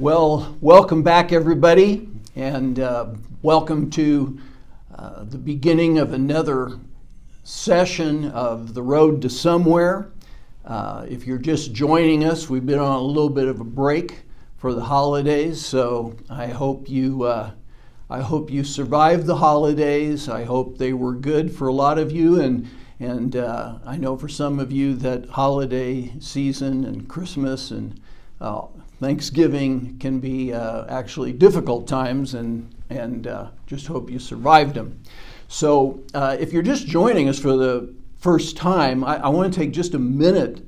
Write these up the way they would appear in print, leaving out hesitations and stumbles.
Well, welcome back, everybody, and welcome to the beginning of another session of The Road to Somewhere. If you're just joining us, we've been on a little bit of a break for the holidays, so I hope you survived the holidays. I hope they were good for a lot of you, and I know for some of you that holiday season and Christmas and Thanksgiving can be actually difficult times, and just hope you survived them. So if you're just joining us for the first time, I want to take just a minute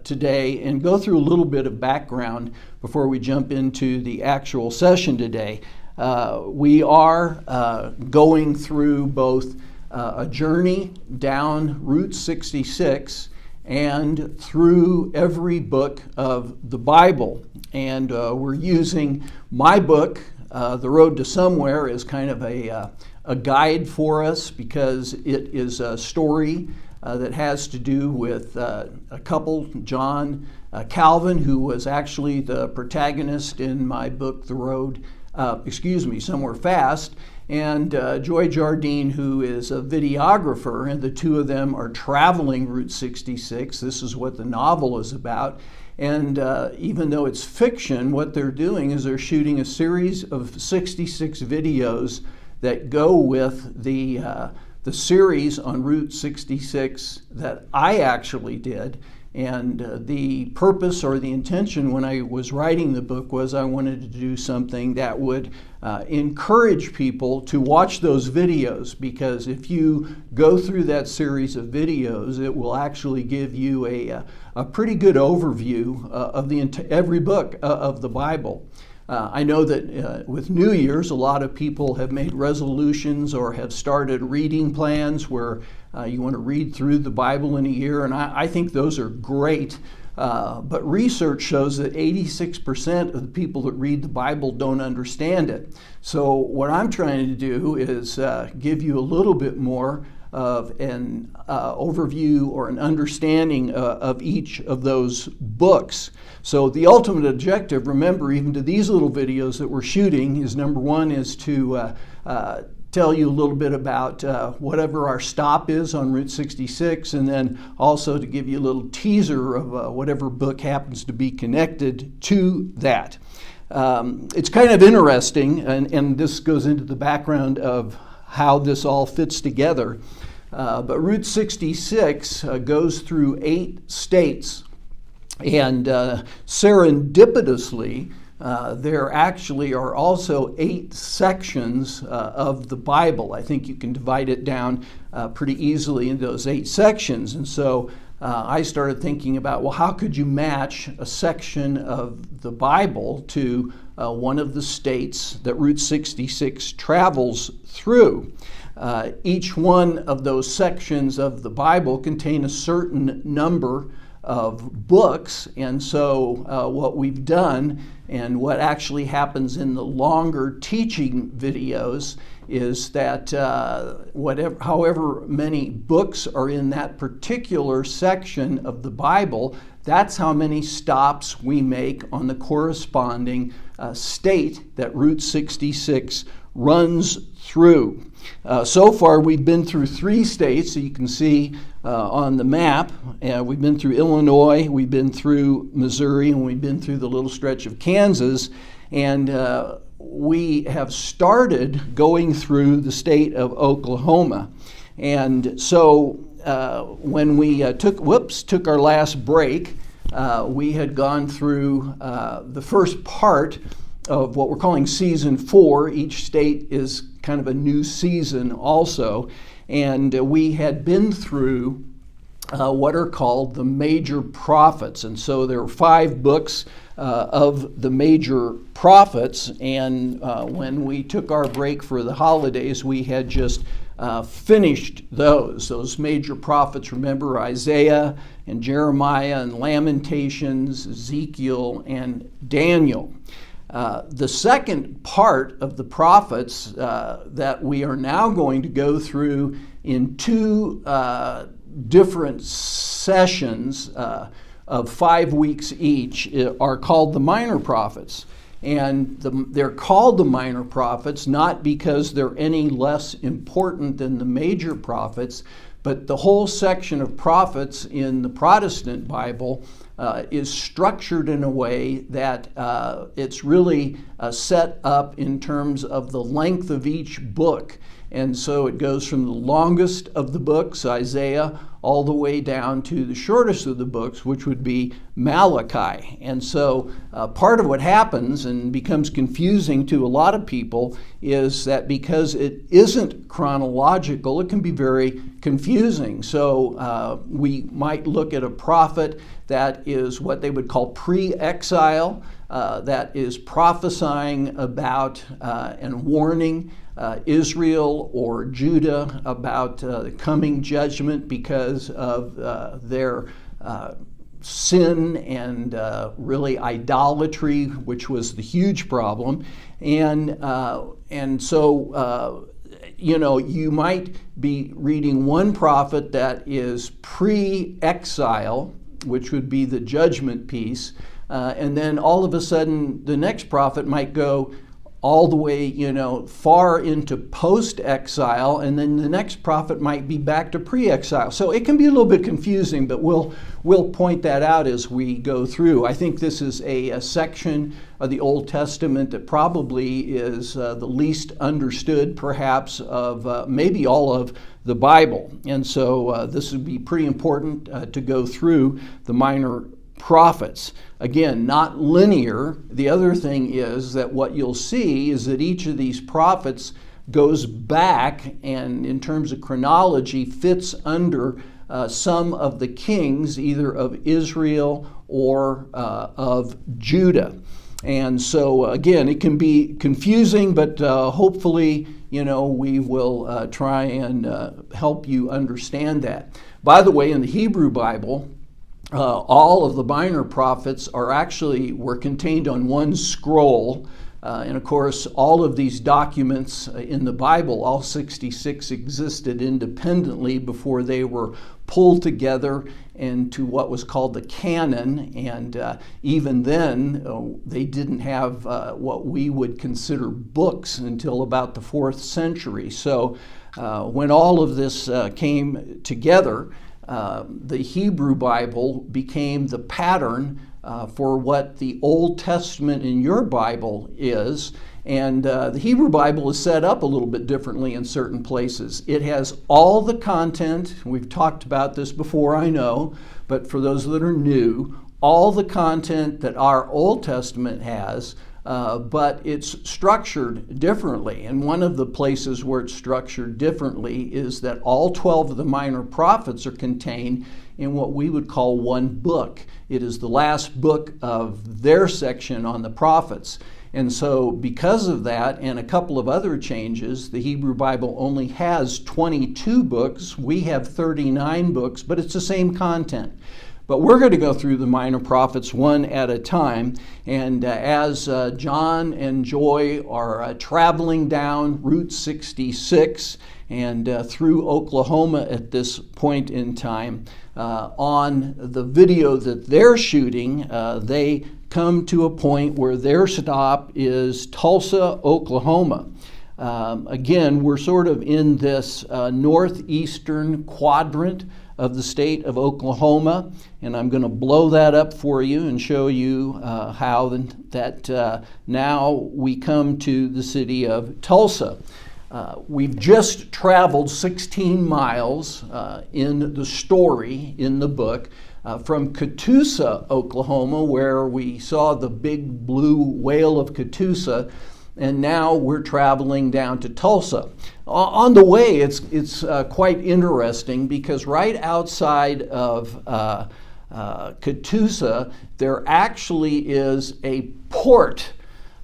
today and go through a little bit of background before we jump into the actual session today. We are going through both a journey down Route 66 and through every book of the Bible. And we're using my book, The Road to Somewhere, as kind of a guide for us, because it is a story that has to do with a couple, John Calvin, who was actually the protagonist in my book, Somewhere Fast, and Joy Jardine, who is a videographer, and the two of them are traveling Route 66. This is what the novel is about. And even though it's fiction, what they're doing is they're shooting a series of 66 videos that go with the series on Route 66 that I actually did. And the purpose or the intention when I was writing the book was I wanted to do something that would encourage people to watch those videos, because if you go through that series of videos, it will actually give you a pretty good overview of every book of the Bible. I know that with New Year's, a lot of people have made resolutions or have started reading plans where you want to read through the Bible in a year, and I think those are great. But research shows that 86% of the people that read the Bible don't understand it. So what I'm trying to do is give you a little bit more of an overview or an understanding of each of those books. So the ultimate objective, remember, even to these little videos that we're shooting, is number one is to tell you a little bit about whatever our stop is on Route 66, and then also to give you a little teaser of whatever book happens to be connected to that. It's kind of interesting, and this goes into the background of how this all fits together. But Route 66 goes through 8 states, and serendipitously, there actually are also 8 sections of the Bible. I think you can divide it down pretty easily into those 8 sections. And so I started thinking about, well, how could you match a section of the Bible to one of the states that Route 66 travels through? Each one of those sections of the Bible contain a certain number of books, and so what we've done and what actually happens in the longer teaching videos is that however many books are in that particular section of the Bible, that's how many stops we make on the corresponding state that Route 66 runs through. So far, we've been through 3 states, so you can see on the map. We've been through Illinois, we've been through Missouri, and we've been through the little stretch of Kansas. And we have started going through the state of Oklahoma. And so when we took our last break, we had gone through the first part of what we're calling season 4. Each state is kind of a new season also, and we had been through what are called the major prophets. And so there are 5 books of the major prophets, and when we took our break for the holidays, we had just finished those major prophets. Remember, Isaiah and Jeremiah and Lamentations, Ezekiel and Daniel. The second part of the prophets that we are now going to go through in 2 different sessions of 5 weeks each are called the minor prophets. And they're called the minor prophets not because they're any less important than the major prophets, but the whole section of prophets in the Protestant Bible is structured in a way that it's really set up in terms of the length of each book. And so it goes from the longest of the books, Isaiah, all the way down to the shortest of the books, which would be Malachi. And so part of what happens and becomes confusing to a lot of people is that because it isn't chronological, it can be very confusing. So we might look at a prophet that is what they would call pre-exile, that is prophesying about and warning Israel or Judah about the coming judgment because of their sin and really idolatry, which was the huge problem. And so you might be reading one prophet that is pre-exile, which would be the judgment piece, and then all of a sudden the next prophet might go all the way, far into post-exile, and then the next prophet might be back to pre-exile. So it can be a little bit confusing, but we'll point that out as we go through. I think this is a section of the Old Testament that probably is the least understood, perhaps, of maybe all of the Bible. And so this would be pretty important to go through the minor prophets. Again, not linear. The other thing is that what you'll see is that each of these prophets goes back and in terms of chronology fits under some of the kings, either of Israel or of Judah. And so again, it can be confusing, but hopefully, we will try and help you understand that. By the way, in the Hebrew Bible, all of the minor prophets were contained on one scroll. And of course, all of these documents in the Bible, all 66, existed independently before they were pulled together into what was called the canon. And even then, they didn't have what we would consider books until about the 4th century. So when all of this came together, the Hebrew Bible became the pattern for what the Old Testament in your Bible is. And the Hebrew Bible is set up a little bit differently in certain places. It has all the content. We've talked about this before, I know, but for those that are new, all the content that our Old Testament has, but it's structured differently. And one of the places where it's structured differently is that all 12 of the minor prophets are contained in what we would call one book. It is the last book of their section on the prophets. And so because of that and a couple of other changes, the Hebrew Bible only has 22 books. We have 39 books, but it's the same content. But we're going to go through the minor prophets one at a time. And as John and Joy are traveling down Route 66 and through Oklahoma at this point in time, on the video that they're shooting, they come to a point where their stop is Tulsa, Oklahoma. Again, we're sort of in this northeastern quadrant of the state of Oklahoma, and I'm going to blow that up for you and show you how that now we come to the city of Tulsa. We've just traveled 16 miles in the story in the book from Catoosa, Oklahoma, where we saw the big blue whale of Catoosa, and now we're traveling down to Tulsa. On the way, it's quite interesting because right outside of Catoosa, there actually is a port,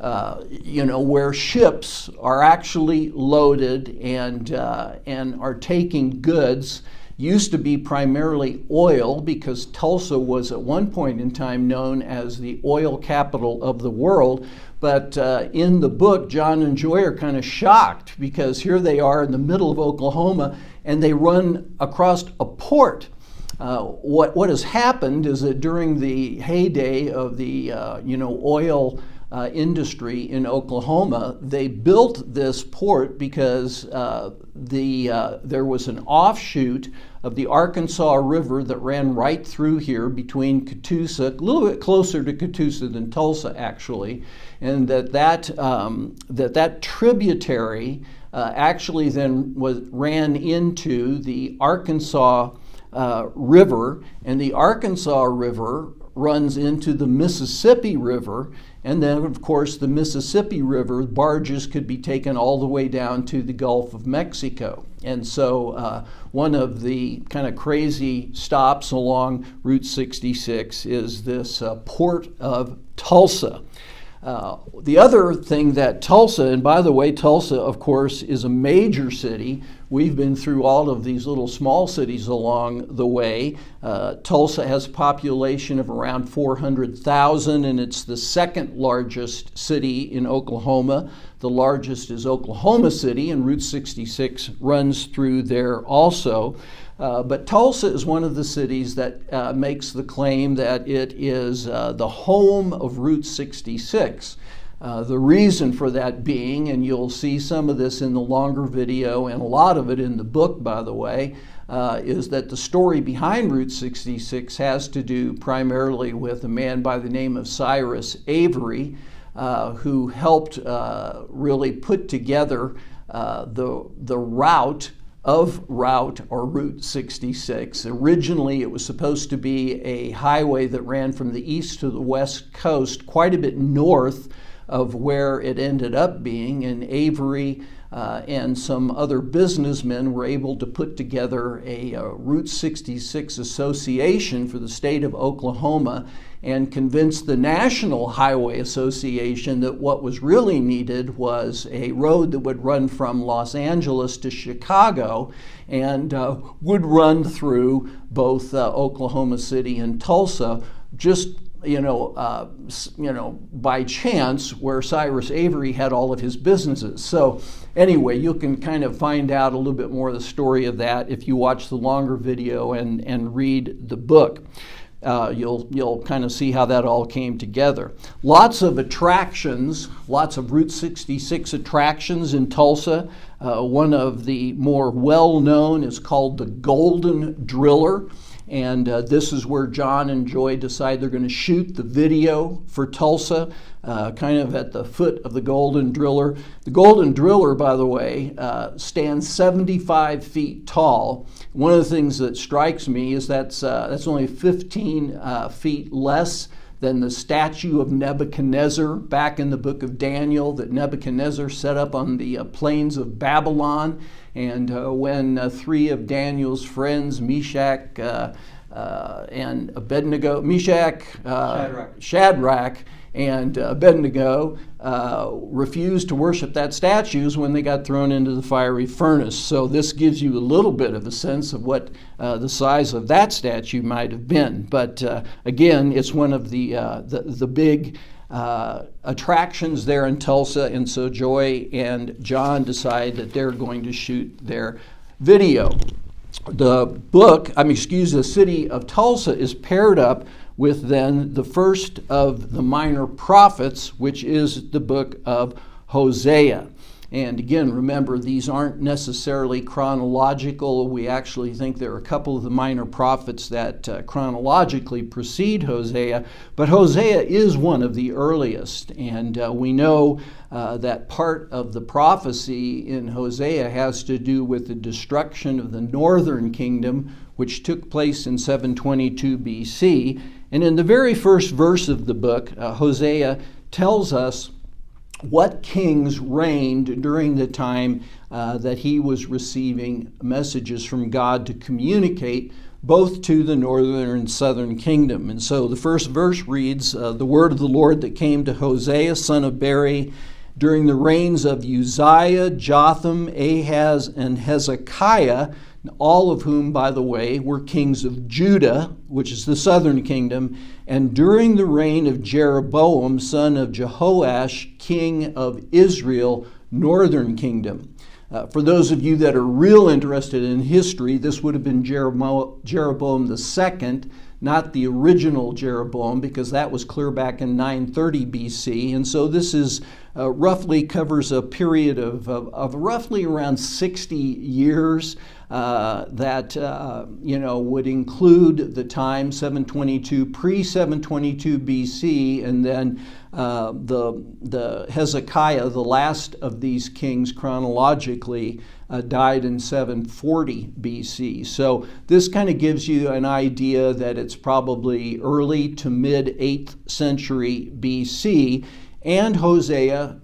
where ships are actually loaded and are taking goods. Used to be primarily oil because Tulsa was at one point in time known as the oil capital of the world. But in the book, John and Joy are kind of shocked because here they are in the middle of Oklahoma and they run across a port. What has happened is that during the heyday of the oil industry in Oklahoma. They built this port because there was an offshoot of the Arkansas River that ran right through here between Catoosa, a little bit closer to Catoosa than Tulsa actually, and that tributary actually then ran into the Arkansas River, and the Arkansas River runs into the Mississippi River, and then of course the Mississippi River barges could be taken all the way down to the Gulf of Mexico. And so one of the kind of crazy stops along Route 66 is this port of Tulsa. The other thing that Tulsa, and by the way, Tulsa, of course, is a major city. We've been through all of these little small cities along the way. Tulsa has a population of around 400,000, and it's the second largest city in Oklahoma. The largest is Oklahoma City, and Route 66 runs through there also. But Tulsa is one of the cities that makes the claim that it is the home of Route 66. The reason for that being, and you'll see some of this in the longer video and a lot of it in the book, by the way, is that the story behind Route 66 has to do primarily with a man by the name of Cyrus Avery, who helped really put together the route or Route 66. Originally, it was supposed to be a highway that ran from the east to the west coast, quite a bit north of where it ended up being, and Avery and some other businessmen were able to put together a Route 66 association for the state of Oklahoma and convince the National Highway Association that what was really needed was a road that would run from Los Angeles to Chicago and would run through both Oklahoma City and Tulsa, just by chance, where Cyrus Avery had all of his businesses. So anyway, you can kind of find out a little bit more of the story of that if you watch the longer video and read the book. You'll kind of see how that all came together. Lots of attractions, lots of Route 66 attractions in Tulsa. One of the more well-known is called the Golden Driller. And this is where John and Joy decide they're going to shoot the video for Tulsa, kind of at the foot of the Golden Driller. The Golden Driller, by the way, stands 75 feet tall. One of the things that strikes me is that's only 15 feet less than the statue of Nebuchadnezzar back in the book of Daniel that Nebuchadnezzar set up on the plains of Babylon. And when three of Daniel's friends, Meshach and Abednego, Shadrach and Abednego, refused to worship that statue when they got thrown into the fiery furnace. So this gives you a little bit of a sense of what the size of that statue might have been. But again, it's one of the big attractions there in Tulsa, and so Joy and John decide that they're going to shoot their video. The city of Tulsa is paired up with then the first of the minor prophets, which is the book of Hosea. And again, remember, these aren't necessarily chronological. We actually think there are a couple of the minor prophets that chronologically precede Hosea, but Hosea is one of the earliest. And we know that part of the prophecy in Hosea has to do with the destruction of the northern kingdom, which took place in 722 BC. And in the very first verse of the book, Hosea tells us what kings reigned during the time that he was receiving messages from God to communicate both to the northern and southern kingdom. And so the first verse reads, the word of the Lord that came to Hosea, son of Beri, during the reigns of Uzziah, Jotham, Ahaz, and Hezekiah, all of whom, by the way, were kings of Judah, which is the southern kingdom, and during the reign of Jeroboam, son of Jehoash, king of Israel, northern kingdom. For those of you that are real interested in history, this would have been Jeroboam II, not the original Jeroboam, because that was clear back in 930 BC. And so this is roughly covers a period of roughly around 60 years that would include the time 722 pre-722 BC, and then the Hezekiah, the last of these kings chronologically, died in 740 BC. So this kind of gives you an idea that it's probably early to mid 8th century BC. And Hosea,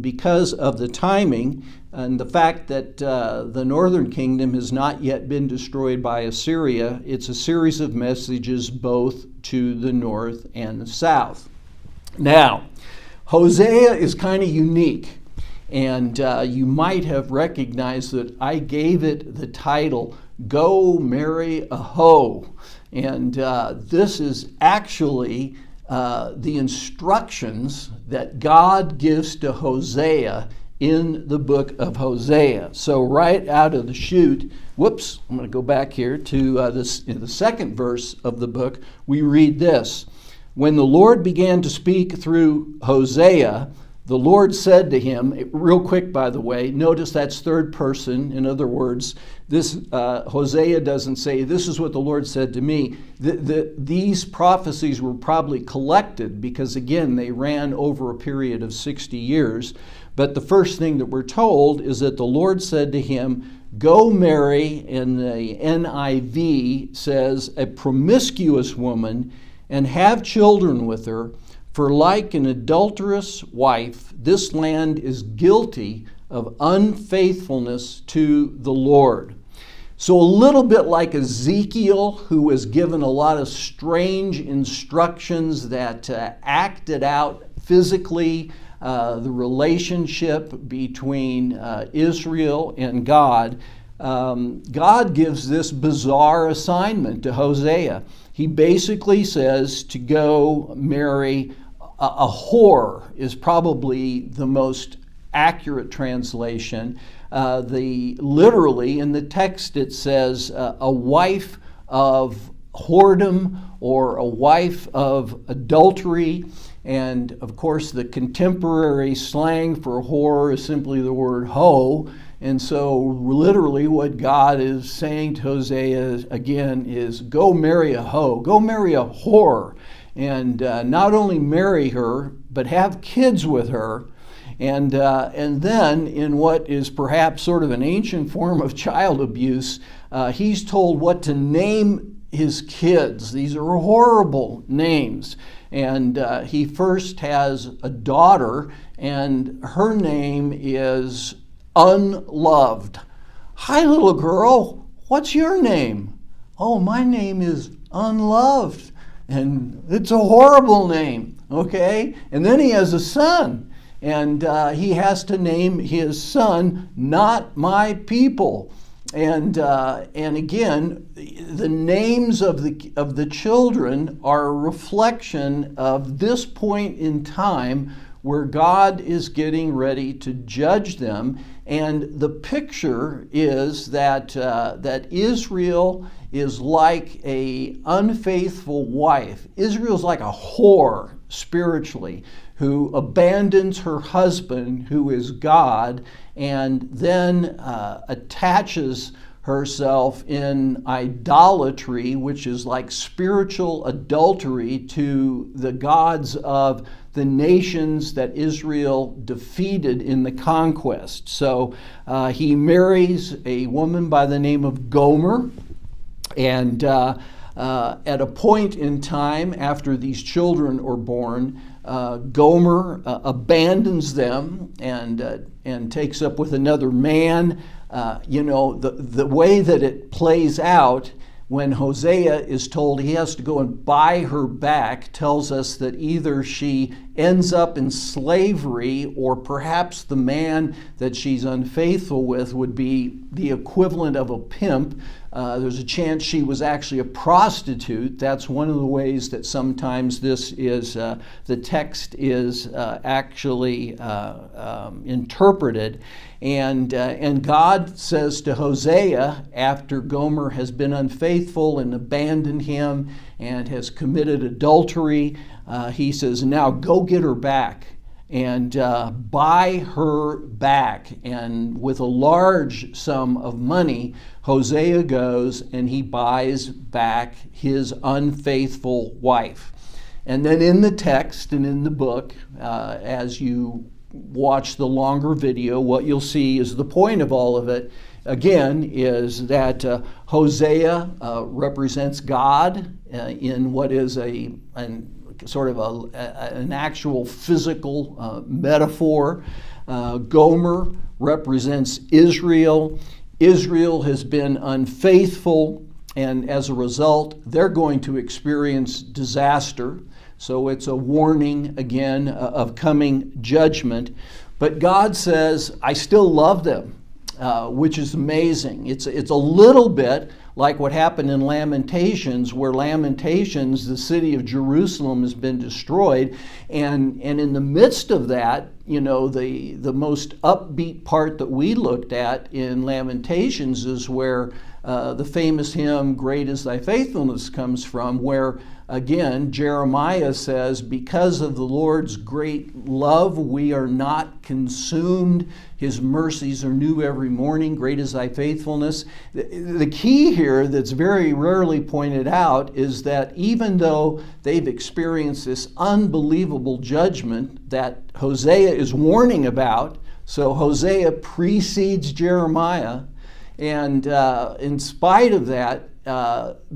because of the timing and the fact that the northern kingdom has not yet been destroyed by Assyria, it's a series of messages both to the north and the south. Now, Hosea is kind of unique, and you might have recognized that I gave it the title, Go Marry a Hoe. And this is actually the instructions that God gives to Hosea in the book of Hosea. So right out of the chute, I'm going to go back here to in the second verse of the book, we read this. When the Lord began to speak through Hosea, the Lord said to him, real quick by the way, notice that's third person. In other words, this Hosea doesn't say, this is what the Lord said to me. These prophecies were probably collected because, again, they ran over a period of 60 years. But the first thing that we're told is that the Lord said to him, go marry, and the NIV says, a promiscuous woman, and have children with her. For like an adulterous wife, this land is guilty of unfaithfulness to the Lord. So a little bit like Ezekiel, who was given a lot of strange instructions that acted out physically the relationship between Israel and God, God gives this bizarre assignment to Hosea. He basically says to go marry a whore is probably the most accurate translation. Literally in the text it says a wife of whoredom or a wife of adultery. And of course the contemporary slang for whore is simply the word hoe. And so literally what God is saying to Hosea again is go marry a hoe, go marry a whore. And not only marry her, but have kids with her. And then, in what is perhaps sort of an ancient form of child abuse, he's told what to name his kids. These are horrible names. And he first has a daughter, and her name is Unloved. Hi, little girl. What's your name? Oh, my name is Unloved. And it's a horrible name, okay? And then he has a son, and he has to name his son Not My People. And again, the names of the children are a reflection of this point in time where God is getting ready to judge them. And the picture is that Israel is like a unfaithful wife. Israel's like a whore spiritually who abandons her husband, who is God, and then attaches herself in idolatry, which is like spiritual adultery, to the gods of the nations that Israel defeated in the conquest. So he marries a woman by the name of Gomer, and at a point in time after these children are born, Gomer abandons them and takes up with another man. The way that it plays out when Hosea is told he has to go and buy her back tells us that either she ends up in slavery, or perhaps the man that she's unfaithful with would be the equivalent of a pimp. There's a chance she was actually a prostitute. That's one of the ways that sometimes this is, the text is actually interpreted. And God says to Hosea, after Gomer has been unfaithful and abandoned him and has committed adultery, he says, now go get her back and buy her back. And with a large sum of money, Hosea goes and he buys back his unfaithful wife. And then in the text and in the book, as you watch the longer video, what you'll see is the point of all of it, again, is that Hosea represents God in what is sort of an actual physical metaphor. Gomer represents Israel. Israel has been unfaithful, and as a result, they're going to experience disaster. So it's a warning, again, of coming judgment. But God says, I still love them, which is amazing. It's a little bit like what happened in Lamentations, where Lamentations, the city of Jerusalem, has been destroyed. And in the midst of that, you know, the most upbeat part that we looked at in Lamentations is where the famous hymn, Great is Thy Faithfulness, comes from, where, again, Jeremiah says, because of the Lord's great love, we are not consumed. His mercies are new every morning. Great is Thy faithfulness. The key here that's very rarely pointed out is that even though they've experienced this unbelievable judgment that Hosea is warning about, so Hosea precedes Jeremiah, and in spite of that,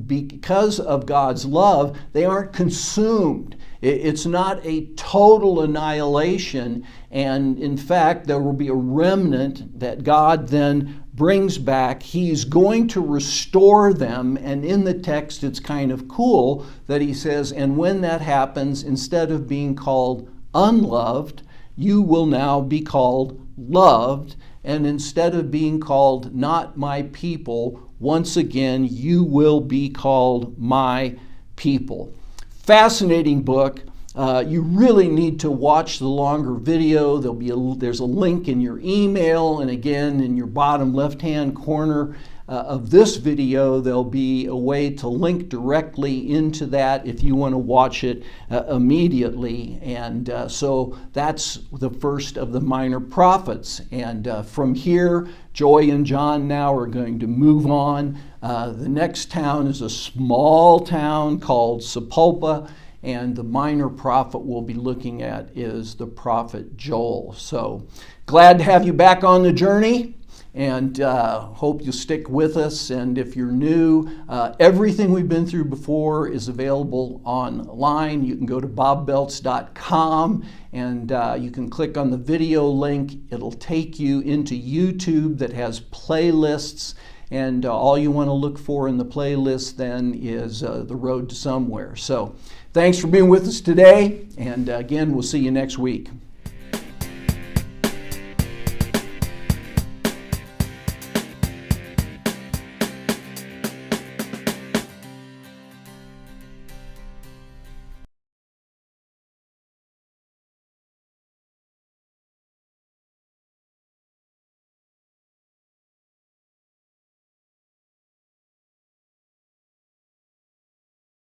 because of God's love, they aren't consumed. It's not a total annihilation, and in fact, there will be a remnant that God then brings back. He's going to restore them, and in the text, it's kind of cool that he says, and when that happens, instead of being called unloved, you will now be called loved. And instead of being called not my people, once again, you will be called my people. Fascinating book. You really need to watch the longer video. There's a link in your email, and again, in your bottom left-hand corner of this video, there'll be a way to link directly into that if you want to watch it immediately. And so that's the first of the minor prophets. And from here, Joy and John now are going to move on. The next town is a small town called Sepulpa, and the minor prophet we'll be looking at is the prophet Joel. So glad to have you back on the journey, and hope you'll stick with us. And if you're new, everything we've been through before is available online. You can go to bobbeltz.com, and you can click on the video link. It'll take you into YouTube that has playlists, and all you want to look for in the playlist then is The Road to Somewhere. So thanks for being with us today, and again, we'll see you next week.